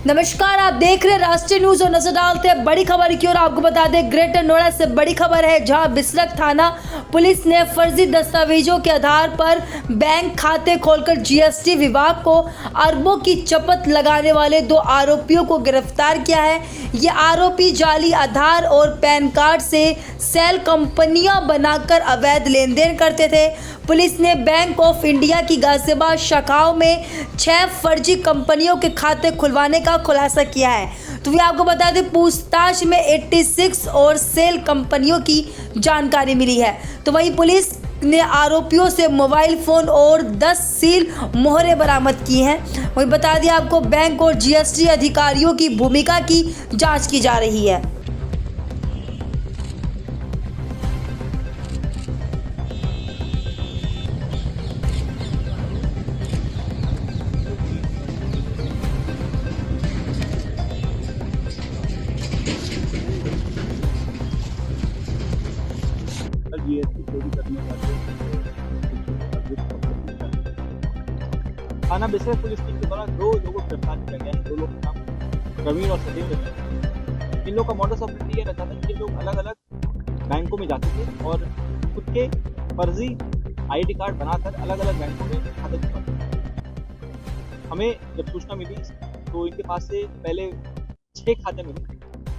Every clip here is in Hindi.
नमस्कार, आप देख रहे हैं राष्ट्रीय न्यूज और नजर डालते हैं बड़ी खबर की ओर। आपको बता दें, ग्रेटर नोएडा से बड़ी खबर है, जहां बिसरख थाना पुलिस ने फर्जी दस्तावेजों के आधार पर बैंक खाते खोलकर जीएसटी विभाग को अरबों की चपत लगाने वाले 2 आरोपियों को गिरफ्तार किया है। ये आरोपी जाली आधार और पैन कार्ड से सेल कंपनियां बनाकर अवैध लेन देन करते थे। पुलिस ने बैंक ऑफ इंडिया की गाजियाबाद शाखाओं में 6 फर्जी कंपनियों के खाते खुलवाने का खुलासा किया है। तो ये आपको बता दें, पूछताछ में 86 और सेल कंपनियों की जानकारी मिली है। तो वहीं पुलिस ने आरोपियों से मोबाइल फोन और 10 सील मोहरें बरामद की हैं। वहीं बता दिया आपको, बैंक और जीएसटी अधिकारियों की भूमिका की जांच की जा रही है। जीएसटी चोरी करने वाले थाना बिसरख पुलिस टीम के द्वारा 2 लोगों को गिरफ्तार किया गया है। 2 लोगों का नाम प्रवीण और सतेंद्र है। इन लोग का मॉडस ऑपरेंडी ये रहता था कि ये लोग अलग अलग बैंकों में जाते थे और खुद के फर्जी आईडी कार्ड बनाकर अलग अलग बैंकों में खाते खुलवाते थे। हमें जब सूचना मिली तो इनके पास से पहले 6 खाते मिले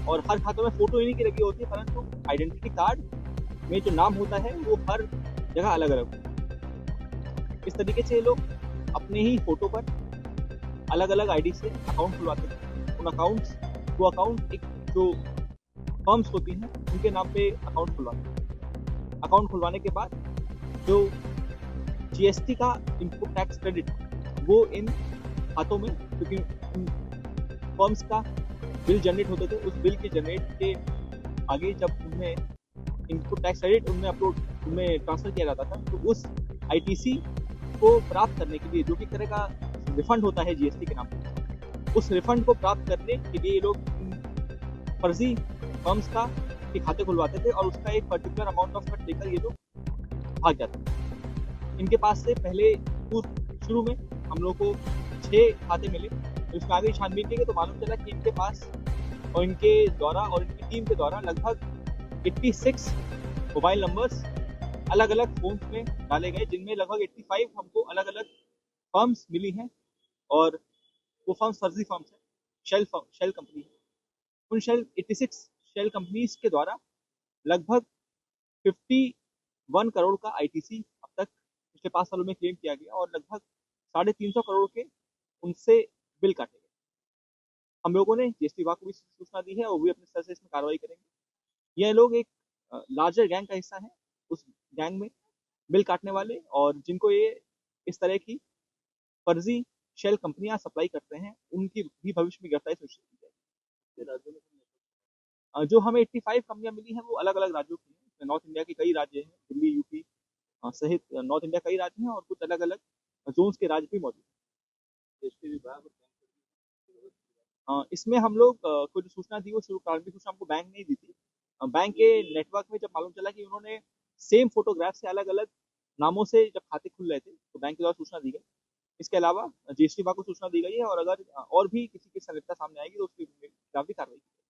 और हर खातों में फोटो इन्हीं की लगी होती है, परंतु आइडेंटिटी कार्ड में जो नाम होता है वो हर जगह अलग अलग होता है। इस तरीके से ये लोग अपने ही फोटो पर अलग अलग आईडी से अकाउंट खुलवाते थे। उन अकाउंट्स वो अकाउंट एक जो फर्म्स होती हैं उनके नाम पे अकाउंट खुलवाते हैं। अकाउंट खुलवाने के बाद जो जीएसटी का इनपुट टैक्स क्रेडिट वो इन खातों में, क्योंकि फर्म्स का बिल जनरेट होते थे, उस बिल के जनरेट के आगे जब उनमें इनपुट टैक्स क्रेडिट उनमें ट्रांसफर किया जाता था, तो उस आईटीसी को प्राप्त करने के लिए, जो कि तरह का रिफंड होता है जीएसटी के नाम पर, उस रिफंड को प्राप्त करने के लिए ये लोग फर्जी फर्म्स का के खाते खुलवाते थे और उसका एक पर्टिकुलर अमाउंट ऑफ कट लेकर ये लोग भाग जाते थे। इनके पास से पहले शुरू में हम लोग को 6 खाते मिले, तो इसमें आगे छानबीन की गई तो मालूम चला कि इनके पास और इनके द्वारा और इनकी टीम के द्वारा लगभग 86 मोबाइल नंबर्स अलग अलग फोन में डाले गए, जिनमें लगभग 85 हमको अलग अलग फर्म्स मिली हैं और वो फर्म्स फर्जी फर्म्स हैं, शेल कंपनी है। उन 86 शेल कंपनीज के द्वारा लगभग 51 करोड़ का आईटीसी अब तक पिछले 5 सालों में क्लेम किया गया और लगभग 350 करोड़ के उनसे बिल काटे गए। हम लोगों ने जीएसटी विभाग को भी सूचना दी है और वो भी अपने स्तर से इसमें कार्रवाई करेंगे। यह लोग एक लार्जर गैंग का हिस्सा है, उस गैंग में बिल काटने वाले और जिनको ये इस तरह की फर्जी शेल कंपनियां सप्लाई करते हैं, उनकी भी भविष्य में गिरफ्तारी सुनिश्चित की जाएगी। जो हमें 85 कंपनियां मिली हैं वो अलग अलग राज्यों की हैं। नॉर्थ इंडिया के कई राज्य हैं, दिल्ली, यूपी सहित नॉर्थ इंडिया कई राज्य हैं और कुछ अलग अलग जोन्स के राज्य भी मौजूद हैं। इसमें हम लोग को जो सूचना दी वो प्रारंभिक सूचना हमको बैंक नहीं दी थी। बैंक के नेटवर्क में जब मालूम चला कि उन्होंने सेम फोटोग्राफ से अलग अलग नामों से जब खाते खुल रहे थे, तो बैंक के द्वारा सूचना दी गई। इसके अलावा जीएसटी विभाग को सूचना दी गई है और अगर और भी किसी की संलिप्तता सामने आएगी तो उसके खिलाफ भी कार्रवाई की जाएगी।